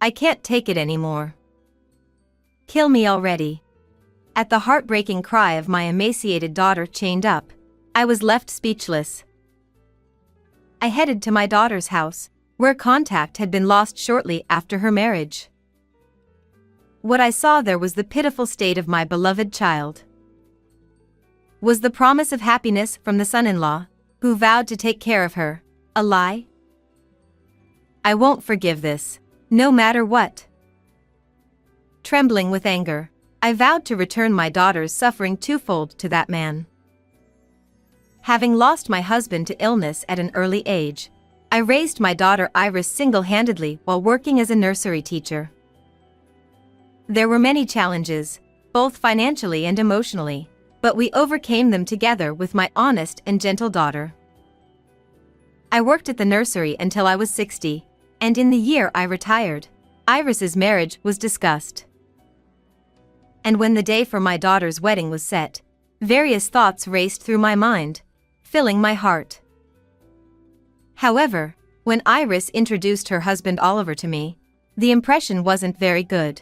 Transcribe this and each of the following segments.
I can't take it anymore. Kill me already." At the heartbreaking cry of my emaciated daughter chained up, I was left speechless. I headed to my daughter's house, where contact had been lost shortly after her marriage. What I saw there was the pitiful state of my beloved child. Was the promise of happiness from the son-in-law, who vowed to take care of her, a lie? I won't forgive this, no matter what. Trembling with anger, I vowed to return my daughter's suffering twofold to that man. Having lost my husband to illness at an early age, I raised my daughter Iris single-handedly while working as a nursery teacher. There were many challenges, both financially and emotionally, but we overcame them together with my honest and gentle daughter. I worked at the nursery until I was 60, and in the year I retired, Iris's marriage was discussed. And when the day for my daughter's wedding was set, various thoughts raced through my mind, filling my heart. However, when Iris introduced her husband Oliver to me, the impression wasn't very good.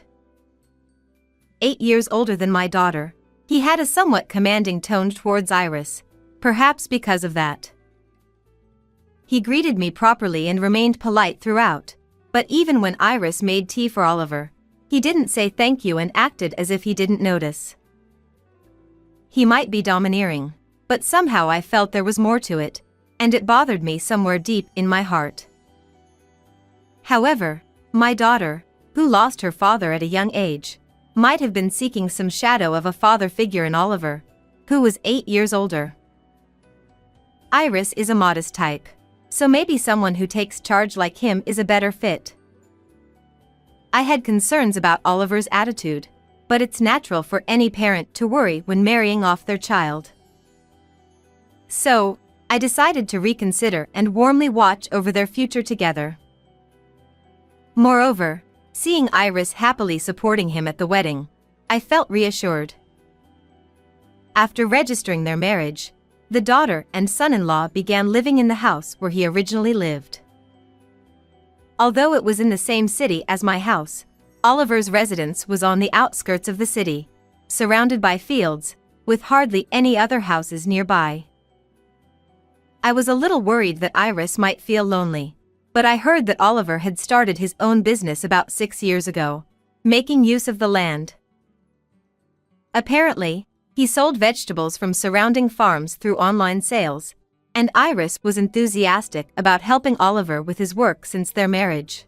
8 years older than my daughter, he had a somewhat commanding tone towards Iris, perhaps because of that. He greeted me properly and remained polite throughout, but even when Iris made tea for Oliver, he didn't say thank you and acted as if he didn't notice. He might be domineering, but somehow I felt there was more to it, and it bothered me somewhere deep in my heart. However, my daughter, who lost her father at a young age, might have been seeking some shadow of a father figure in Oliver, who was 8 years older. Iris is a modest type, so maybe someone who takes charge like him is a better fit. I had concerns about Oliver's attitude, but it's natural for any parent to worry when marrying off their child. So, I decided to reconsider and warmly watch over their future together. Moreover, seeing Iris happily supporting him at the wedding, I felt reassured. After registering their marriage, the daughter and son-in-law began living in the house where he originally lived. Although it was in the same city as my house, Oliver's residence was on the outskirts of the city, surrounded by fields, with hardly any other houses nearby. I was a little worried that Iris might feel lonely, but I heard that Oliver had started his own business about 6 years ago, making use of the land. Apparently, he sold vegetables from surrounding farms through online sales, and Iris was enthusiastic about helping Oliver with his work since their marriage.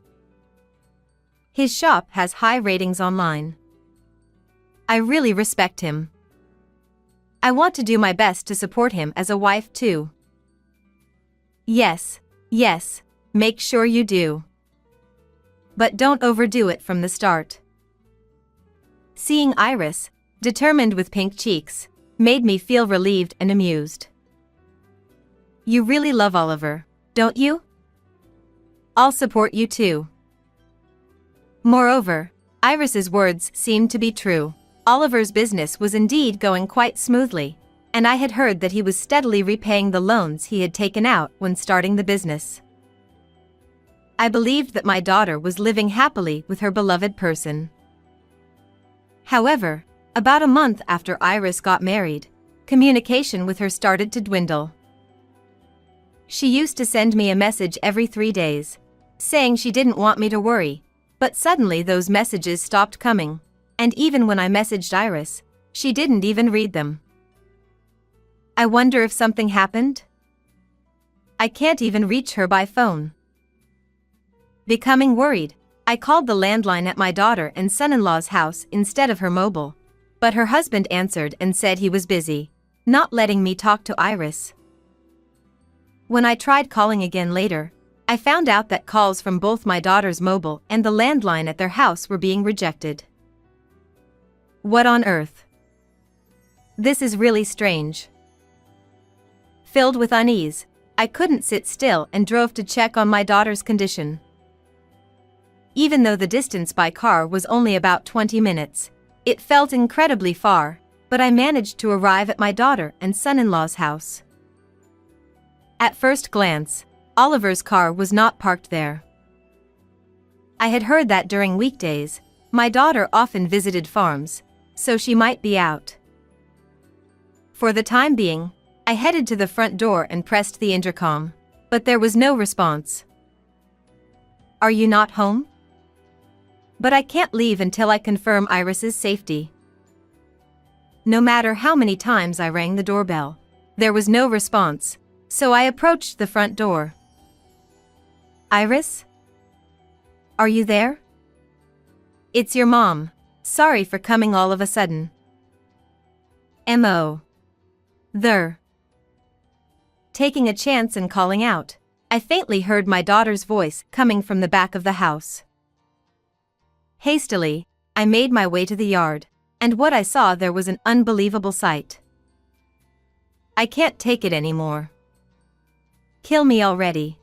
His shop has high ratings online. I really respect him. I want to do my best to support him as a wife too. Yes, make sure you do. But don't overdo it from the start. Seeing Iris, determined with pink cheeks, made me feel relieved and amused. You really love Oliver, don't you? I'll support you too. Moreover, Iris's words seemed to be true. Oliver's business was indeed going quite smoothly, and I had heard that he was steadily repaying the loans he had taken out when starting the business. I believed that my daughter was living happily with her beloved person. However, about a month after Iris got married, communication with her started to dwindle. She used to send me a message every 3 days, saying she didn't want me to worry, but suddenly those messages stopped coming, and even when I messaged Iris, she didn't even read them. I wonder if something happened? I can't even reach her by phone. Becoming worried, I called the landline at my daughter and son-in-law's house instead of her mobile, but her husband answered and said he was busy, not letting me talk to Iris. When I tried calling again later, I found out that calls from both my daughter's mobile and the landline at their house were being rejected. What on earth? This is really strange. Filled with unease, I couldn't sit still and drove to check on my daughter's condition. Even though the distance by car was only about 20 minutes, it felt incredibly far, but I managed to arrive at my daughter and son-in-law's house. At first glance, Oliver's car was not parked there. I had heard that during weekdays, my daughter often visited farms, so she might be out. For the time being, I headed to the front door and pressed the intercom, but there was no response. "Are you not home?" "But I can't leave until I confirm Iris's safety." No matter how many times I rang the doorbell, there was no response, so I approached the front door. "Iris? Are you there?" "It's your mom. Sorry for coming all of a sudden." M.O. There. Taking a chance and calling out, I faintly heard my daughter's voice coming from the back of the house. Hastily, I made my way to the yard, and what I saw there was an unbelievable sight. "I can't take it anymore. Kill me already."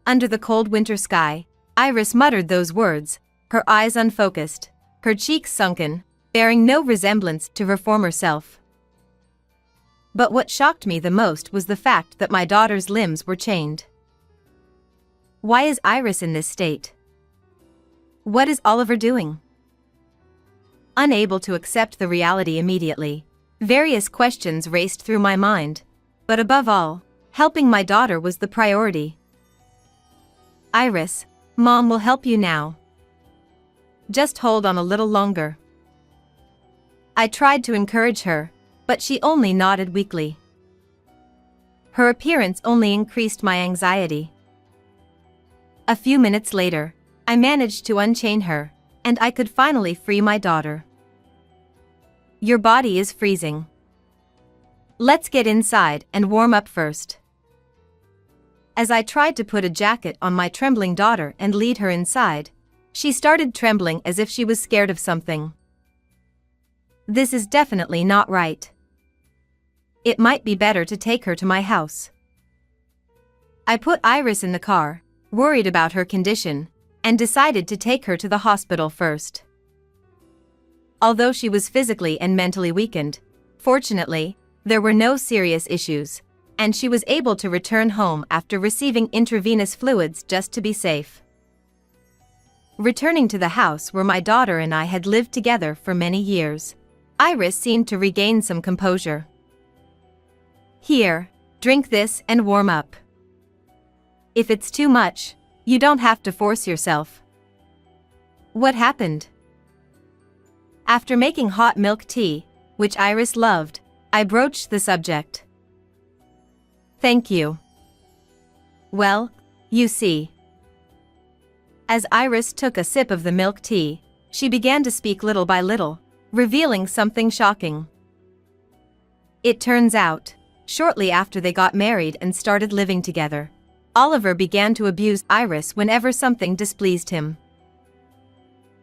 Under the cold winter sky, Iris muttered those words, her eyes unfocused, her cheeks sunken, bearing no resemblance to her former self. But what shocked me the most was the fact that my daughter's limbs were chained. Why is Iris in this state? What is Oliver doing? Unable to accept the reality immediately, various questions raced through my mind, but above all, helping my daughter was the priority. "Iris, Mom will help you now. Just hold on a little longer." I tried to encourage her, but she only nodded weakly. Her appearance only increased my anxiety. A few minutes later, I managed to unchain her, and I could finally free my daughter. "Your body is freezing. Let's get inside and warm up first." As I tried to put a jacket on my trembling daughter and lead her inside, she started trembling as if she was scared of something. This is definitely not right. It might be better to take her to my house. I put Iris in the car, worried about her condition, and decided to take her to the hospital first. Although she was physically and mentally weakened, fortunately, there were no serious issues, and she was able to return home after receiving intravenous fluids just to be safe. Returning to the house where my daughter and I had lived together for many years, Iris seemed to regain some composure. "Here, drink this and warm up. If it's too much, you don't have to force yourself." What happened? After making hot milk tea, which Iris loved, I broached the subject. "Thank you." "Well, you see." As Iris took a sip of the milk tea, she began to speak little by little, revealing something shocking. It turns out, shortly after they got married and started living together, Oliver began to abuse Iris whenever something displeased him.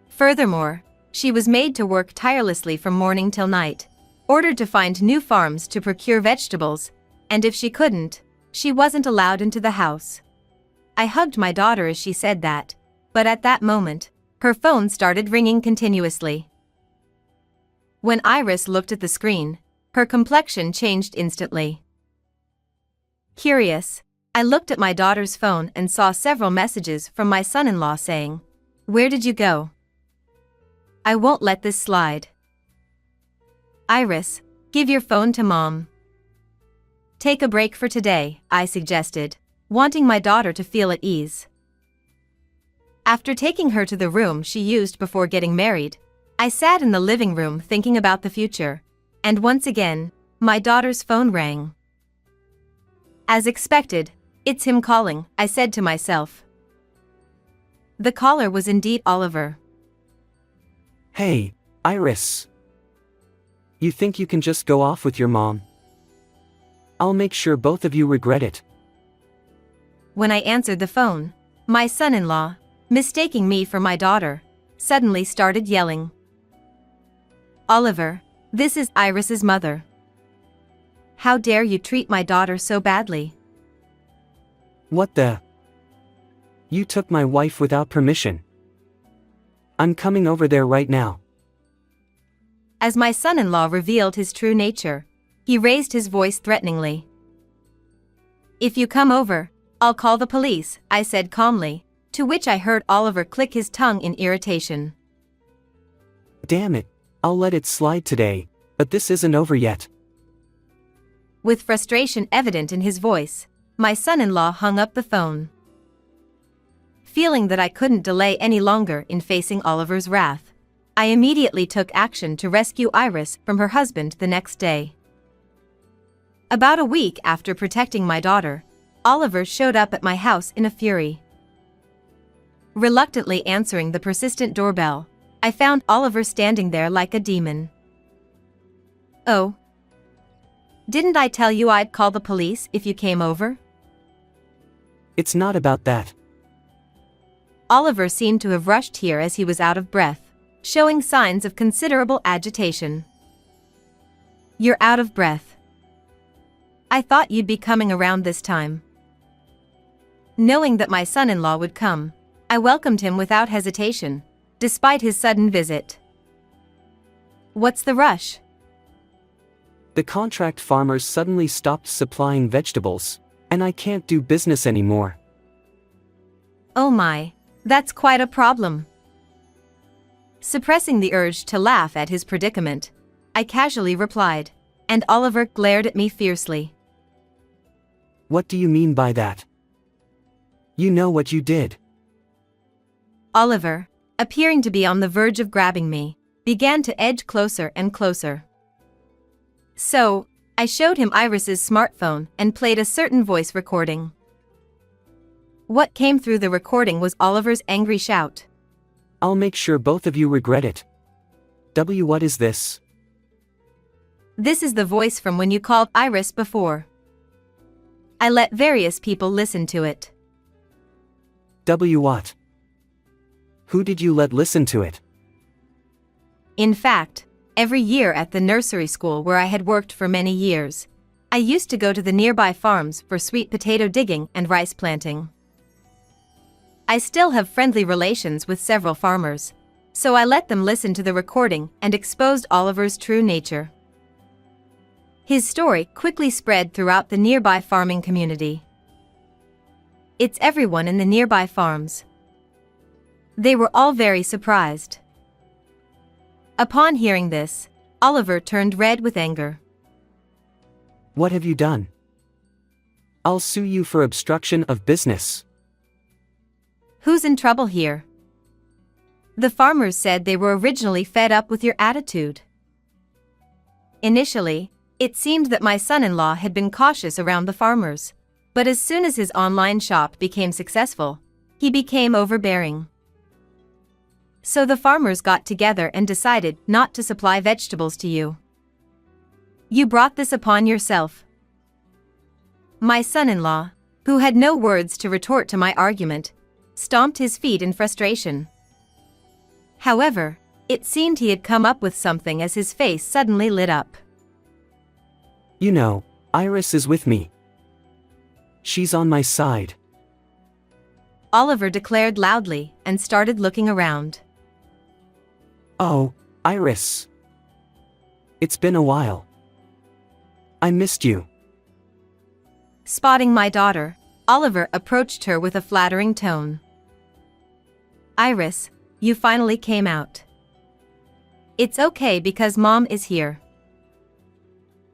Furthermore, she was made to work tirelessly from morning till night, ordered to find new farms to procure vegetables, and if she couldn't, she wasn't allowed into the house. I hugged my daughter as she said that, but at that moment, her phone started ringing continuously. When Iris looked at the screen, her complexion changed instantly. Curious, I looked at my daughter's phone and saw several messages from my son-in-law saying, "Where did you go? I won't let this slide. Iris, give your phone to Mom." "Take a break for today," I suggested, wanting my daughter to feel at ease. After taking her to the room she used before getting married, I sat in the living room thinking about the future, and once again, my daughter's phone rang. As expected, "It's him calling," I said to myself. The caller was indeed Oliver. "Hey, Iris. You think you can just go off with your mom? I'll make sure both of you regret it." When I answered the phone, my son-in-law, mistaking me for my daughter, suddenly started yelling. "Oliver, this is Iris's mother. How dare you treat my daughter so badly?" "What the? You took my wife without permission. I'm coming over there right now." As my son-in-law revealed his true nature, he raised his voice threateningly. "If you come over, I'll call the police," I said calmly, To which I heard Oliver click his tongue in irritation. Damn it, I'll let it slide today, but this isn't over yet. With frustration evident in his voice, my son-in-law hung up the phone. Feeling that I couldn't delay any longer in facing Oliver's wrath, I immediately took action to rescue Iris from her husband the next day. About a week after protecting my daughter, Oliver showed up at my house in a fury. Reluctantly answering the persistent doorbell, I found Oliver standing there like a demon. "Oh. Didn't I tell you I'd call the police if you came over?" It's not about that. Oliver seemed to have rushed here as he was out of breath, showing signs of considerable agitation. "You're out of breath. I thought you'd be coming around this time." Knowing that my son-in-law would come, I welcomed him without hesitation, despite his sudden visit. "What's the rush?" The contract farmers suddenly stopped supplying vegetables, and I can't do business anymore. "Oh my, that's quite a problem." Suppressing the urge to laugh at his predicament, I casually replied, and Oliver glared at me fiercely. What do you mean by that? You know what you did. Oliver, appearing to be on the verge of grabbing me, began to edge closer and closer. So, I showed him Iris's smartphone and played a certain voice recording. What came through the recording was Oliver's angry shout. I'll make sure both of you regret it. What is this? This is the voice from when you called Iris before. I let various people listen to it. What? Who did you let listen to it? In fact, every year at the nursery school where I had worked for many years, I used to go to the nearby farms for sweet potato digging and rice planting. I still have friendly relations with several farmers, so I let them listen to the recording and exposed Oliver's true nature. His story quickly spread throughout the nearby farming community. It's everyone in the nearby farms. They were all very surprised. Upon hearing this, Oliver turned red with anger. What have you done? I'll sue you for obstruction of business. Who's in trouble here? The farmers said they were originally fed up with your attitude. Initially, it seemed that my son-in-law had been cautious around the farmers, but as soon as his online shop became successful, he became overbearing. So the farmers got together and decided not to supply vegetables to you. You brought this upon yourself. My son-in-law, who had no words to retort to my argument, stomped his feet in frustration. However, it seemed he had come up with something as his face suddenly lit up. You know, Iris is with me. She's on my side. Oliver declared loudly and started looking around. Oh, Iris. It's been a while. I missed you. Spotting my daughter, Oliver approached her with a flattering tone. Iris, you finally came out. It's okay because Mom is here.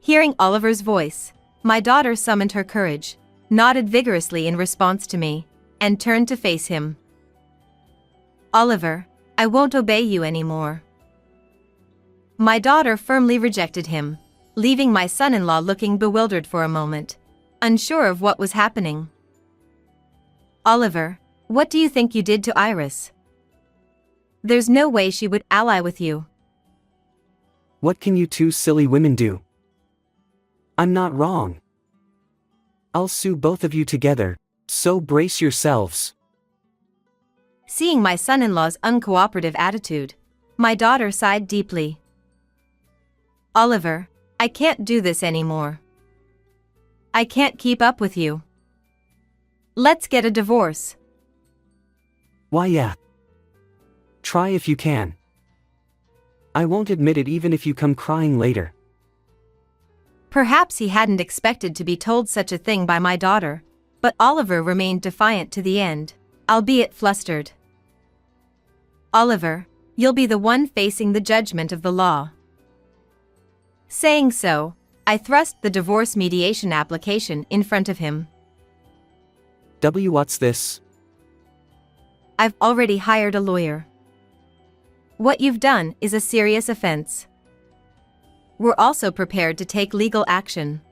Hearing Oliver's voice, my daughter summoned her courage, nodded vigorously in response to me, and turned to face him. Oliver, I won't obey you anymore. My daughter firmly rejected him, leaving my son-in-law looking bewildered for a moment, unsure of what was happening. Oliver, what do you think you did to Iris? There's no way she would ally with you. What can you two silly women do? I'm not wrong. I'll sue both of you together, so brace yourselves. Seeing my son-in-law's uncooperative attitude, my daughter sighed deeply. Oliver, I can't do this anymore. I can't keep up with you. Let's get a divorce. Why yeah. Try if you can. I won't admit it even if you come crying later. Perhaps he hadn't expected to be told such a thing by my daughter, but Oliver remained defiant to the end. albeit flustered. "Oliver, you'll be the one facing the judgment of the law." Saying so, I thrust the divorce mediation application in front of him. What's this? "I've already hired a lawyer. What you've done is a serious offense. We're also prepared to take legal action."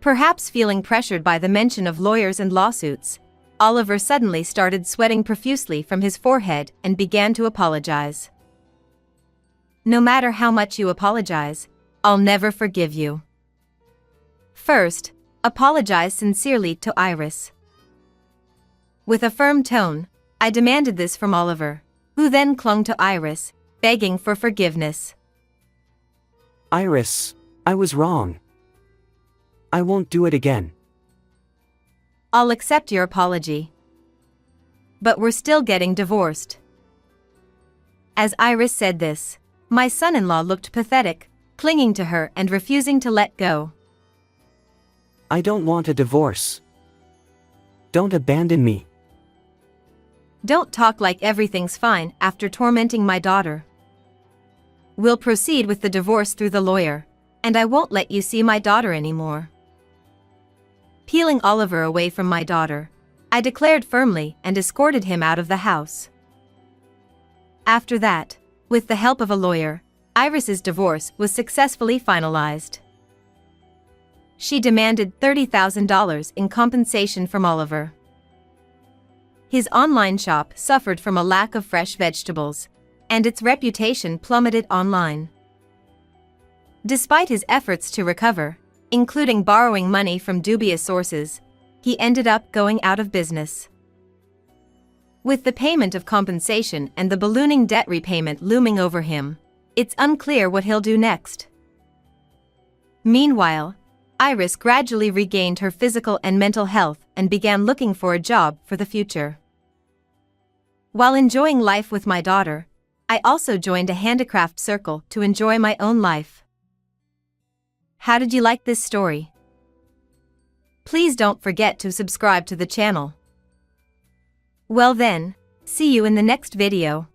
Perhaps feeling pressured by the mention of lawyers and lawsuits, Oliver suddenly started sweating profusely from his forehead and began to apologize. "No matter how much you apologize, I'll never forgive you. First, apologize sincerely to Iris." With a firm tone, I demanded this from Oliver, who then clung to Iris, begging for forgiveness. Iris, I was wrong. I won't do it again. "I'll accept your apology. But we're still getting divorced." As Iris said this, my son-in-law looked pathetic, clinging to her and refusing to let go. I don't want a divorce. Don't abandon me. "Don't talk like everything's fine after tormenting my daughter. We'll proceed with the divorce through the lawyer, and I won't let you see my daughter anymore." Peeling Oliver away from my daughter, I declared firmly and escorted him out of the house. After that, with the help of a lawyer, Iris's divorce was successfully finalized. She demanded $30,000 in compensation from Oliver. His online shop suffered from a lack of fresh vegetables, and its reputation plummeted online. Despite his efforts to recover, including borrowing money from dubious sources, he ended up going out of business. With the payment of compensation and the ballooning debt repayment looming over him, it's unclear what he'll do next. Meanwhile, Iris gradually regained her physical and mental health and began looking for a job for the future. While enjoying life with my daughter, I also joined a handicraft circle to enjoy my own life. How did you like this story? Please don't forget to subscribe to the channel. Well then, see you in the next video.